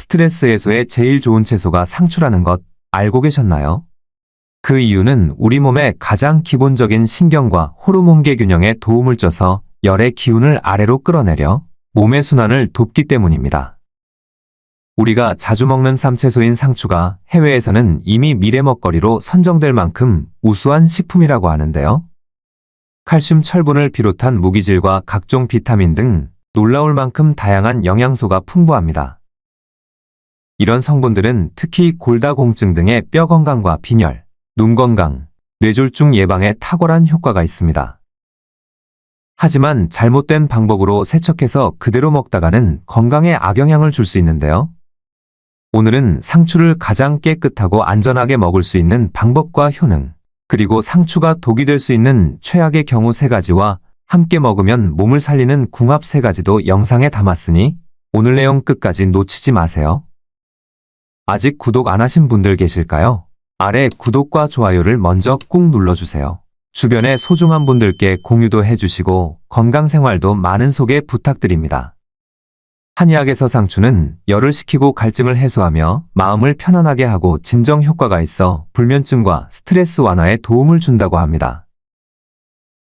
스트레스 해소에 제일 좋은 채소가 상추라는 것 알고 계셨나요? 그 이유는 우리 몸의 가장 기본적인 신경과 호르몬계 균형에 도움을 줘서 열의 기운을 아래로 끌어내려 몸의 순환을 돕기 때문입니다. 우리가 자주 먹는 삼채소인 상추가 해외에서는 이미 미래 먹거리로 선정될 만큼 우수한 식품이라고 하는데요. 칼슘, 철분을 비롯한 무기질과 각종 비타민 등 놀라울 만큼 다양한 영양소가 풍부합니다. 이런 성분들은 특히 골다공증 등의 뼈 건강과 빈혈, 눈 건강, 뇌졸중 예방에 탁월한 효과가 있습니다. 하지만 잘못된 방법으로 세척해서 그대로 먹다가는 건강에 악영향을 줄 수 있는데요. 오늘은 상추를 가장 깨끗하고 안전하게 먹을 수 있는 방법과 효능, 그리고 상추가 독이 될 수 있는 최악의 경우 3가지와 함께 먹으면 몸을 살리는 궁합 3가지도 영상에 담았으니 오늘 내용 끝까지 놓치지 마세요. 아직 구독 안 하신 분들 계실까요? 아래 구독과 좋아요를 먼저 꾹 눌러주세요. 주변의 소중한 분들께 공유도 해주시고 건강생활도 많은 소개 부탁드립니다. 한의학에서 상추는 열을 식히고 갈증을 해소하며 마음을 편안하게 하고 진정 효과가 있어 불면증과 스트레스 완화에 도움을 준다고 합니다.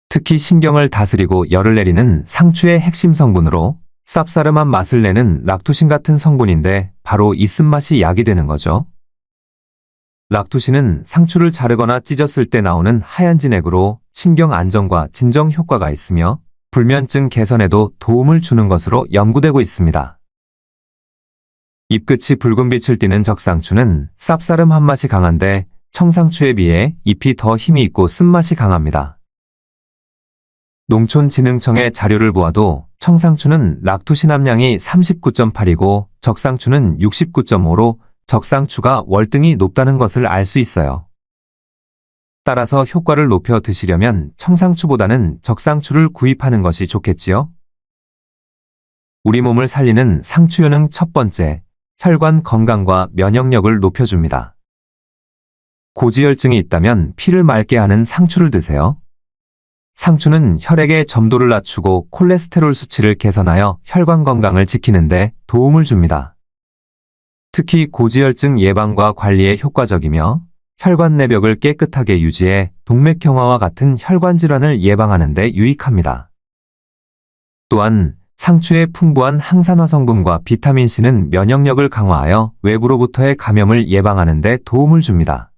특히 신경을 다스리고 열을 내리는 상추의 핵심 성분으로 쌉싸름한 맛을 내는 락투신 같은 성분인데 바로 이 쓴맛이 약이 되는 거죠. 락투신은 상추를 자르거나 찢었을 때 나오는 하얀 진액으로 신경 안정과 진정 효과가 있으며 불면증 개선에도 도움을 주는 것으로 연구되고 있습니다. 잎끝이 붉은 빛을 띠는 적상추는 쌉싸름 한맛이 강한데 청상추에 비해 잎이 더 힘이 있고 쓴맛이 강합니다. 농촌진흥청의 자료를 보아도 청상추는 락투신 함량이 39.8이고 적상추는 69.5로 적상추가 월등히 높다는 것을 알 수 있어요. 따라서 효과를 높여 드시려면 청상추보다는 적상추를 구입하는 것이 좋겠지요? 우리 몸을 살리는 상추 효능 첫 번째, 혈관 건강과 면역력을 높여줍니다. 고지혈증이 있다면 피를 맑게 하는 상추를 드세요. 상추는 혈액의 점도를 낮추고 콜레스테롤 수치를 개선하여 혈관 건강을 지키는데 도움을 줍니다. 특히 고지혈증 예방과 관리에 효과적이며 혈관 내벽을 깨끗하게 유지해 동맥경화와 같은 혈관 질환을 예방하는 데 유익합니다. 또한 상추의 풍부한 항산화 성분과 비타민C는 면역력을 강화하여 외부로부터의 감염을 예방하는 데 도움을 줍니다.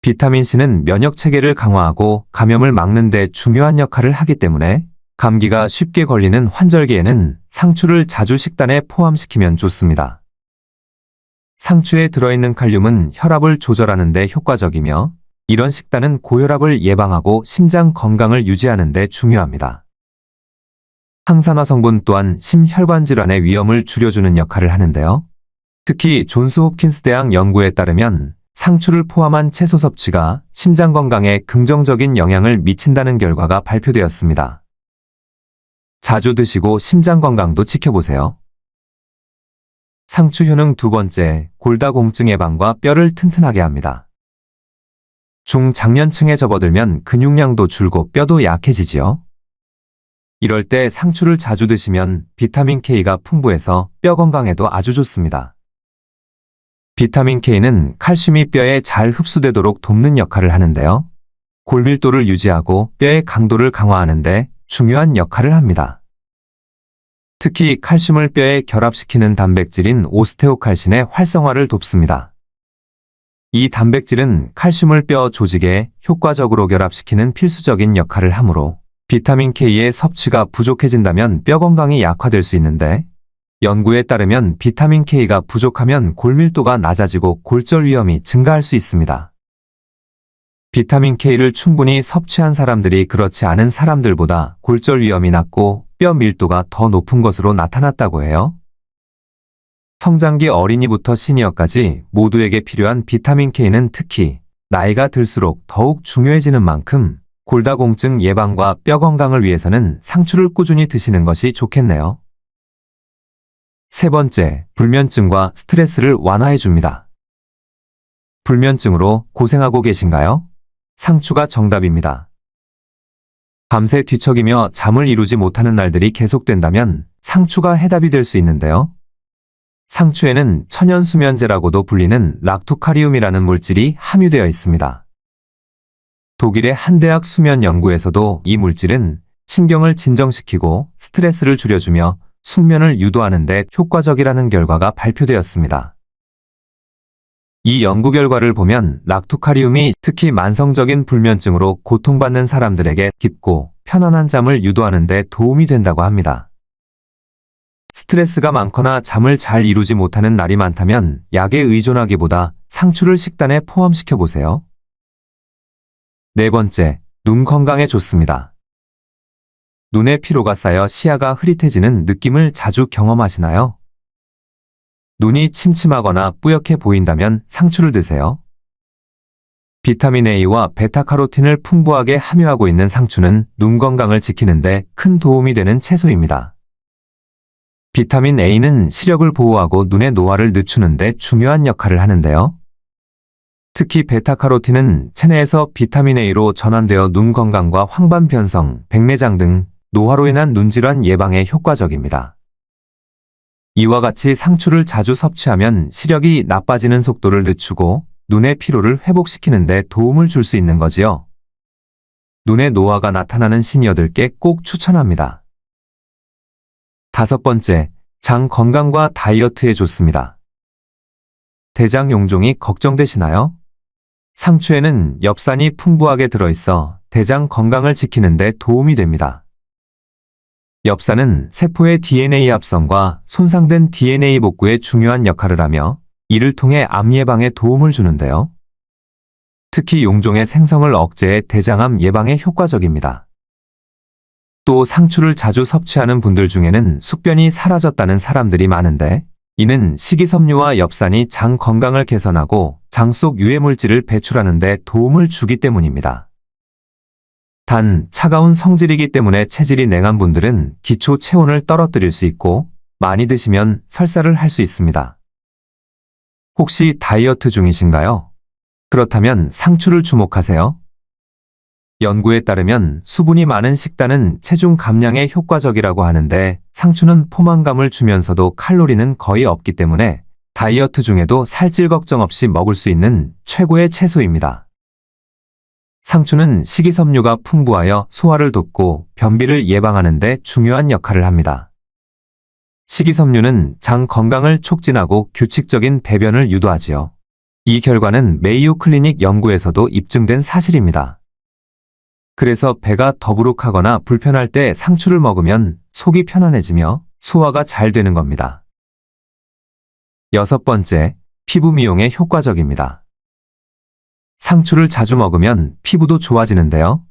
비타민C는 면역체계를 강화하고 감염을 막는 데 중요한 역할을 하기 때문에 감기가 쉽게 걸리는 환절기에는 상추를 자주 식단에 포함시키면 좋습니다. 상추에 들어있는 칼륨은 혈압을 조절하는 데 효과적이며 이런 식단은 고혈압을 예방하고 심장 건강을 유지하는 데 중요합니다. 항산화 성분 또한 심혈관 질환의 위험을 줄여주는 역할을 하는데요. 특히 존스 홉킨스 대학 연구에 따르면 상추를 포함한 채소 섭취가 심장 건강에 긍정적인 영향을 미친다는 결과가 발표되었습니다. 자주 드시고 심장 건강도 지켜보세요. 상추 효능 두 번째, 골다공증 예방과 뼈를 튼튼하게 합니다. 중장년층에 접어들면 근육량도 줄고 뼈도 약해지지요. 이럴 때 상추를 자주 드시면 비타민 K가 풍부해서 뼈 건강에도 아주 좋습니다. 비타민 K는 칼슘이 뼈에 잘 흡수되도록 돕는 역할을 하는데요. 골밀도를 유지하고 뼈의 강도를 강화하는 데 중요한 역할을 합니다. 특히 칼슘을 뼈에 결합시키는 단백질인 오스테오칼신의 활성화를 돕습니다. 이 단백질은 칼슘을 뼈 조직에 효과적으로 결합시키는 필수적인 역할을 하므로 비타민 K의 섭취가 부족해진다면 뼈 건강이 약화될 수 있는데 연구에 따르면 비타민 K가 부족하면 골밀도가 낮아지고 골절 위험이 증가할 수 있습니다. 비타민 K를 충분히 섭취한 사람들이 그렇지 않은 사람들보다 골절 위험이 낮고 뼈 밀도가 더 높은 것으로 나타났다고 해요. 성장기 어린이부터 시니어까지 모두에게 필요한 비타민 K는 특히 나이가 들수록 더욱 중요해지는 만큼 골다공증 예방과 뼈 건강을 위해서는 상추를 꾸준히 드시는 것이 좋겠네요. 세 번째, 불면증과 스트레스를 완화해줍니다. 불면증으로 고생하고 계신가요? 상추가 정답입니다. 밤새 뒤척이며 잠을 이루지 못하는 날들이 계속된다면 상추가 해답이 될 수 있는데요. 상추에는 천연수면제라고도 불리는 락토카리움이라는 물질이 함유되어 있습니다. 독일의 한 대학 수면 연구에서도 이 물질은 신경을 진정시키고 스트레스를 줄여주며 숙면을 유도하는 데 효과적이라는 결과가 발표되었습니다. 이 연구 결과를 보면 락토카리움이 특히 만성적인 불면증으로 고통받는 사람들에게 깊고 편안한 잠을 유도하는 데 도움이 된다고 합니다. 스트레스가 많거나 잠을 잘 이루지 못하는 날이 많다면 약에 의존하기보다 상추를 식단에 포함시켜 보세요. 네 번째, 눈 건강에 좋습니다. 눈에 피로가 쌓여 시야가 흐릿해지는 느낌을 자주 경험하시나요? 눈이 침침하거나 뿌옇게 보인다면 상추를 드세요. 비타민 A와 베타카로틴을 풍부하게 함유하고 있는 상추는 눈 건강을 지키는 데 큰 도움이 되는 채소입니다. 비타민 A는 시력을 보호하고 눈의 노화를 늦추는 데 중요한 역할을 하는데요. 특히 베타카로틴은 체내에서 비타민 A로 전환되어 눈 건강과 황반 변성, 백내장 등 노화로 인한 눈질환 예방에 효과적입니다. 이와 같이 상추를 자주 섭취하면 시력이 나빠지는 속도를 늦추고 눈의 피로를 회복시키는 데 도움을 줄 수 있는 거지요. 눈의 노화가 나타나는 시니어들께 꼭 추천합니다. 다섯 번째, 장 건강과 다이어트에 좋습니다. 대장 용종이 걱정되시나요? 상추에는 엽산이 풍부하게 들어있어 대장 건강을 지키는 데 도움이 됩니다. 엽산은 세포의 DNA 합성과 손상된 DNA 복구에 중요한 역할을 하며 이를 통해 암 예방에 도움을 주는데요. 특히 용종의 생성을 억제해 대장암 예방에 효과적입니다. 또 상추를 자주 섭취하는 분들 중에는 숙변이 사라졌다는 사람들이 많은데 이는 식이섬유와 엽산이 장 건강을 개선하고 장 속 유해물질을 배출하는 데 도움을 주기 때문입니다. 단, 차가운 성질이기 때문에 체질이 냉한 분들은 기초 체온을 떨어뜨릴 수 있고 많이 드시면 설사를 할 수 있습니다. 혹시 다이어트 중이신가요? 그렇다면 상추를 주목하세요. 연구에 따르면 수분이 많은 식단은 체중 감량에 효과적이라고 하는데 상추는 포만감을 주면서도 칼로리는 거의 없기 때문에 다이어트 중에도 살찔 걱정 없이 먹을 수 있는 최고의 채소입니다. 상추는 식이섬유가 풍부하여 소화를 돕고 변비를 예방하는 데 중요한 역할을 합니다. 식이섬유는 장 건강을 촉진하고 규칙적인 배변을 유도하지요. 이 결과는 메이오 클리닉 연구에서도 입증된 사실입니다. 그래서 배가 더부룩하거나 불편할 때 상추를 먹으면 속이 편안해지며 소화가 잘 되는 겁니다. 여섯 번째, 피부 미용에 효과적입니다. 상추를 자주 먹으면 피부도 좋아지는데요.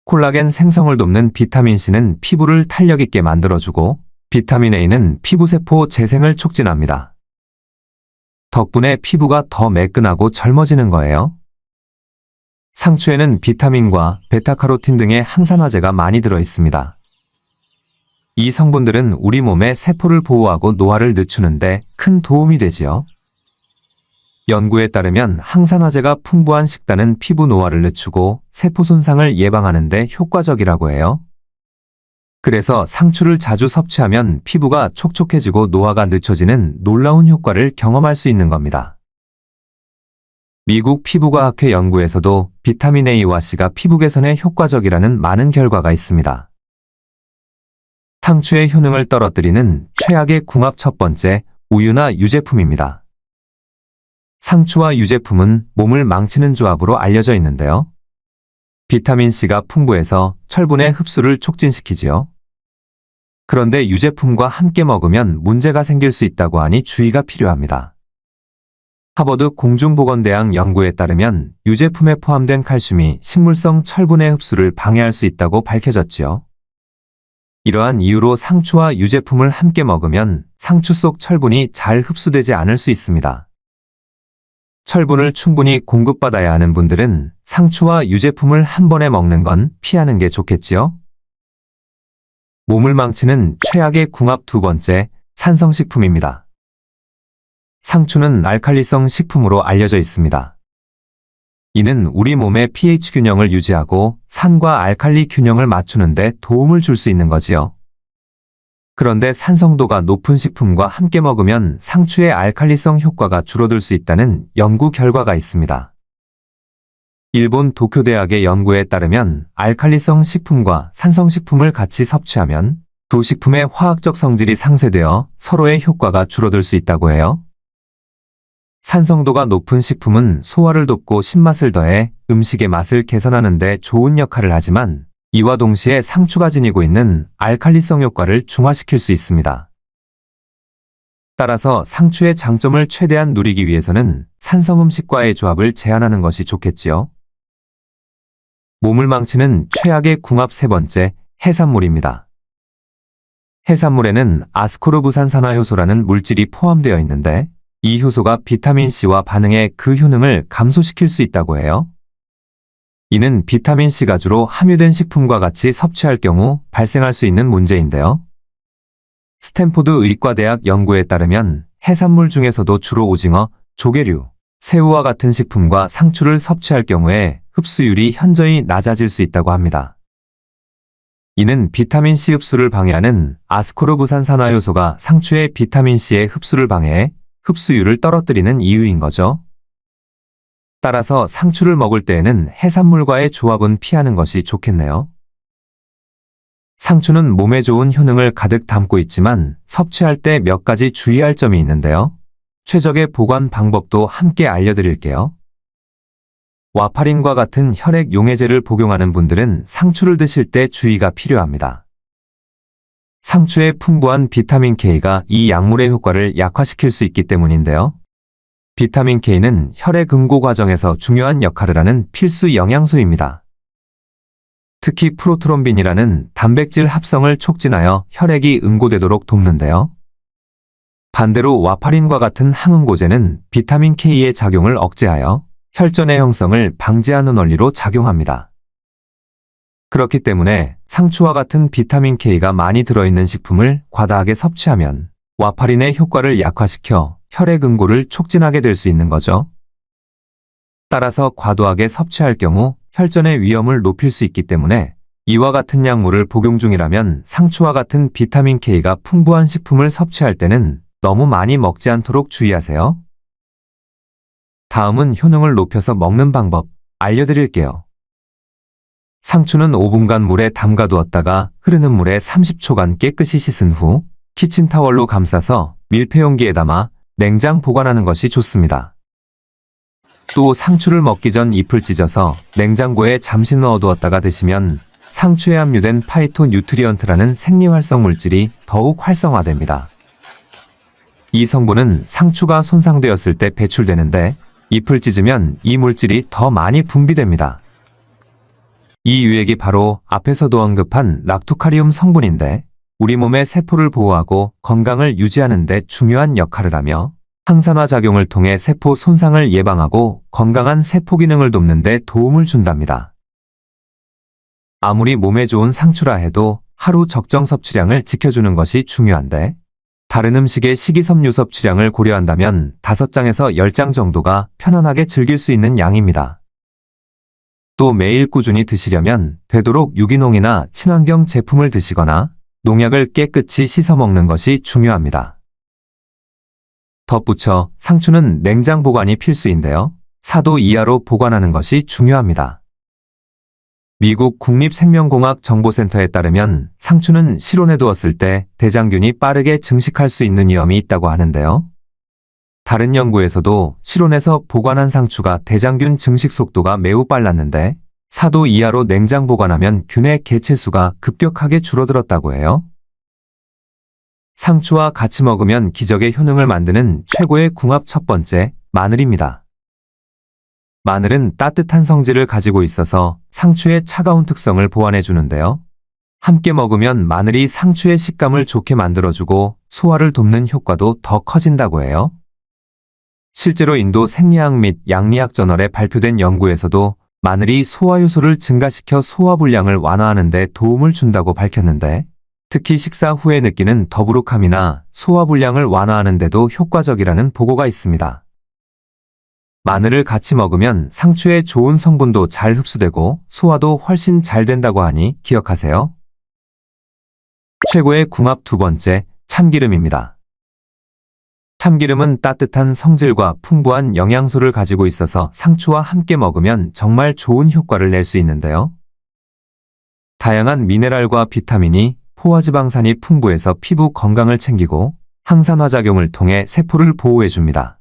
콜라겐 생성을 돕는 비타민C는 피부를 탄력 있게 만들어주고 비타민 A는 피부세포 재생을 촉진합니다. 덕분에 피부가 더 매끈하고 젊어지는 거예요. 상추에는 비타민과 베타카로틴 등의 항산화제가 많이 들어 있습니다. 이 성분들은 우리 몸의 세포를 보호하고 노화를 늦추는 데 큰 도움이 되지요. 연구에 따르면 항산화제가 풍부한 식단은 피부 노화를 늦추고 세포 손상을 예방하는 데 효과적이라고 해요. 그래서 상추를 자주 섭취하면 피부가 촉촉해지고 노화가 늦춰지는 놀라운 효과를 경험할 수 있는 겁니다. 미국 피부과학회 연구에서도 비타민 A와 C가 피부 개선에 효과적이라는 많은 결과가 있습니다. 상추의 효능을 떨어뜨리는 최악의 궁합 첫 번째, 우유나 유제품입니다. 상추와 유제품은 몸을 망치는 조합으로 알려져 있는데요. 비타민C가 풍부해서 철분의 흡수를 촉진시키지요. 그런데 유제품과 함께 먹으면 문제가 생길 수 있다고 하니 주의가 필요합니다. 하버드 공중보건대학 연구에 따르면 유제품에 포함된 칼슘이 식물성 철분의 흡수를 방해할 수 있다고 밝혀졌지요. 이러한 이유로 상추와 유제품을 함께 먹으면 상추 속 철분이 잘 흡수되지 않을 수 있습니다. 철분을 충분히 공급받아야 하는 분들은 상추와 유제품을 한 번에 먹는 건 피하는 게 좋겠지요. 몸을 망치는 최악의 궁합 두 번째, 산성식품입니다. 상추는 알칼리성 식품으로 알려져 있습니다. 이는 우리 몸의 pH 균형을 유지하고 산과 알칼리 균형을 맞추는 데 도움을 줄 수 있는 거지요. 그런데 산성도가 높은 식품과 함께 먹으면 상추의 알칼리성 효과가 줄어들 수 있다는 연구 결과가 있습니다. 일본 도쿄대학의 연구에 따르면 알칼리성 식품과 산성식품을 같이 섭취하면 두 식품의 화학적 성질이 상쇄되어 서로의 효과가 줄어들 수 있다고 해요. 산성도가 높은 식품은 소화를 돕고 신맛을 더해 음식의 맛을 개선하는 데 좋은 역할을 하지만 이와 동시에 상추가 지니고 있는 알칼리성 효과를 중화시킬 수 있습니다. 따라서 상추의 장점을 최대한 누리기 위해서는 산성 음식과의 조합을 제한하는 것이 좋겠지요. 몸을 망치는 최악의 궁합 세 번째, 해산물입니다. 해산물에는 아스코르브산산화효소라는 물질이 포함되어 있는데 이 효소가 비타민C와 반응해 그 효능을 감소시킬 수 있다고 해요. 이는 비타민C가 주로 함유된 식품과 같이 섭취할 경우 발생할 수 있는 문제인데요. 스탠포드 의과대학 연구에 따르면 해산물 중에서도 주로 오징어, 조개류, 새우와 같은 식품과 상추를 섭취할 경우에 흡수율이 현저히 낮아질 수 있다고 합니다. 이는 비타민C 흡수를 방해하는 아스코르브산산화효소가 상추의 비타민C의 흡수를 방해해 흡수율을 떨어뜨리는 이유인 거죠. 따라서 상추를 먹을 때에는 해산물과의 조합은 피하는 것이 좋겠네요. 상추는 몸에 좋은 효능을 가득 담고 있지만 섭취할 때 몇 가지 주의할 점이 있는데요. 최적의 보관 방법도 함께 알려드릴게요. 와파린과 같은 혈액 용해제를 복용하는 분들은 상추를 드실 때 주의가 필요합니다. 상추의 풍부한 비타민 K가 이 약물의 효과를 약화시킬 수 있기 때문인데요. 비타민 K는 혈액 응고 과정에서 중요한 역할을 하는 필수 영양소입니다. 특히 프로트롬빈이라는 단백질 합성을 촉진하여 혈액이 응고되도록 돕는데요. 반대로 와파린과 같은 항응고제는 비타민 K의 작용을 억제하여 혈전의 형성을 방지하는 원리로 작용합니다. 그렇기 때문에 상추와 같은 비타민 K가 많이 들어있는 식품을 과다하게 섭취하면 와파린의 효과를 약화시켜 혈액 응고를 촉진하게 될 수 있는 거죠. 따라서 과도하게 섭취할 경우 혈전의 위험을 높일 수 있기 때문에 이와 같은 약물을 복용 중이라면 상추와 같은 비타민 K가 풍부한 식품을 섭취할 때는 너무 많이 먹지 않도록 주의하세요. 다음은 효능을 높여서 먹는 방법 알려드릴게요. 상추는 5분간 물에 담가두었다가 흐르는 물에 30초간 깨끗이 씻은 후 키친타월로 감싸서 밀폐용기에 담아 냉장 보관하는 것이 좋습니다. 또 상추를 먹기 전 잎을 찢어서 냉장고에 잠시 넣어두었다가 드시면 상추에 함유된 파이토뉴트리언트라는 생리활성 물질이 더욱 활성화됩니다. 이 성분은 상추가 손상되었을 때 배출되는데 잎을 찢으면 이 물질이 더 많이 분비됩니다. 이 유액이 바로 앞에서도 언급한 락투카리움 성분인데 우리 몸의 세포를 보호하고 건강을 유지하는 데 중요한 역할을 하며 항산화 작용을 통해 세포 손상을 예방하고 건강한 세포 기능을 돕는 데 도움을 준답니다. 아무리 몸에 좋은 상추라 해도 하루 적정 섭취량을 지켜주는 것이 중요한데 다른 음식의 식이섬유 섭취량을 고려한다면 5장에서 10장 정도가 편안하게 즐길 수 있는 양입니다. 또 매일 꾸준히 드시려면 되도록 유기농이나 친환경 제품을 드시거나 농약을 깨끗이 씻어 먹는 것이 중요합니다. 덧붙여 상추는 냉장 보관이 필수인데요. 4도 이하로 보관하는 것이 중요합니다. 미국 국립생명공학정보센터에 따르면 상추는 실온에 두었을 때 대장균이 빠르게 증식할 수 있는 위험이 있다고 하는데요. 다른 연구에서도 실온에서 보관한 상추가 대장균 증식 속도가 매우 빨랐는데 4도 이하로 냉장 보관하면 균의 개체수가 급격하게 줄어들었다고 해요. 상추와 같이 먹으면 기적의 효능을 만드는 최고의 궁합 첫 번째, 마늘입니다. 마늘은 따뜻한 성질을 가지고 있어서 상추의 차가운 특성을 보완해 주는데요. 함께 먹으면 마늘이 상추의 식감을 좋게 만들어주고 소화를 돕는 효과도 더 커진다고 해요. 실제로 인도 생리학 및 양리학 저널에 발표된 연구에서도 마늘이 소화효소를 증가시켜 소화불량을 완화하는 데 도움을 준다고 밝혔는데 특히 식사 후에 느끼는 더부룩함이나 소화불량을 완화하는 데도 효과적이라는 보고가 있습니다. 마늘을 같이 먹으면 상추의 좋은 성분도 잘 흡수되고 소화도 훨씬 잘 된다고 하니 기억하세요. 최고의 궁합 두 번째, 참기름입니다. 참기름은 따뜻한 성질과 풍부한 영양소를 가지고 있어서 상추와 함께 먹으면 정말 좋은 효과를 낼 수 있는데요. 다양한 미네랄과 비타민이 포화지방산이 풍부해서 피부 건강을 챙기고 항산화작용을 통해 세포를 보호해줍니다.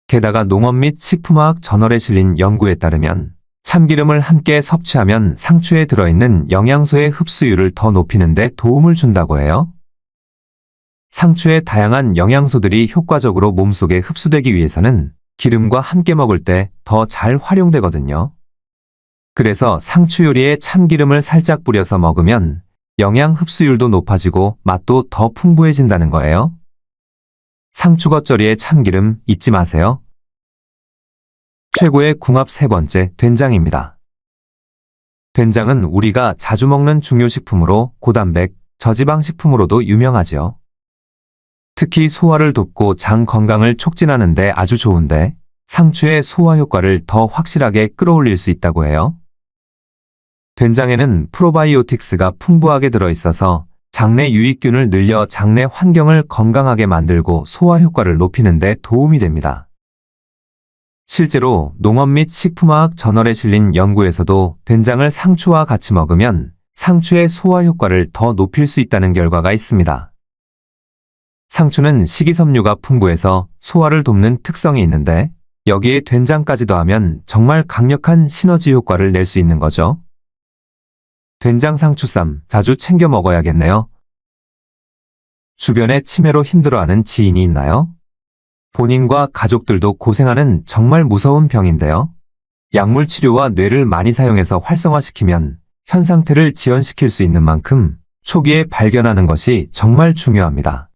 게다가 농업 및 식품화학 저널에 실린 연구에 따르면 참기름을 함께 섭취하면 상추에 들어있는 영양소의 흡수율을 더 높이는 데 도움을 준다고 해요. 상추의 다양한 영양소들이 효과적으로 몸속에 흡수되기 위해서는 기름과 함께 먹을 때 더 잘 활용되거든요. 그래서 상추 요리에 참기름을 살짝 뿌려서 먹으면 영양 흡수율도 높아지고 맛도 더 풍부해진다는 거예요. 상추 겉절이에 참기름 잊지 마세요. 최고의 궁합 세 번째, 된장입니다. 된장은 우리가 자주 먹는 중요식품으로 고단백, 저지방 식품으로도 유명하지요. 특히 소화를 돕고 장 건강을 촉진하는 데 아주 좋은데 상추의 소화 효과를 더 확실하게 끌어올릴 수 있다고 해요. 된장에는 프로바이오틱스가 풍부하게 들어있어서 장내 유익균을 늘려 장내 환경을 건강하게 만들고 소화 효과를 높이는 데 도움이 됩니다. 실제로 농업 및 식품화학 저널에 실린 연구에서도 된장을 상추와 같이 먹으면 상추의 소화 효과를 더 높일 수 있다는 결과가 있습니다. 상추는 식이섬유가 풍부해서 소화를 돕는 특성이 있는데 여기에 된장까지 더하면 정말 강력한 시너지 효과를 낼 수 있는 거죠. 된장 상추쌈 자주 챙겨 먹어야겠네요. 주변에 치매로 힘들어하는 지인이 있나요? 본인과 가족들도 고생하는 정말 무서운 병인데요. 약물 치료와 뇌를 많이 사용해서 활성화시키면 현 상태를 지연시킬 수 있는 만큼 초기에 발견하는 것이 정말 중요합니다.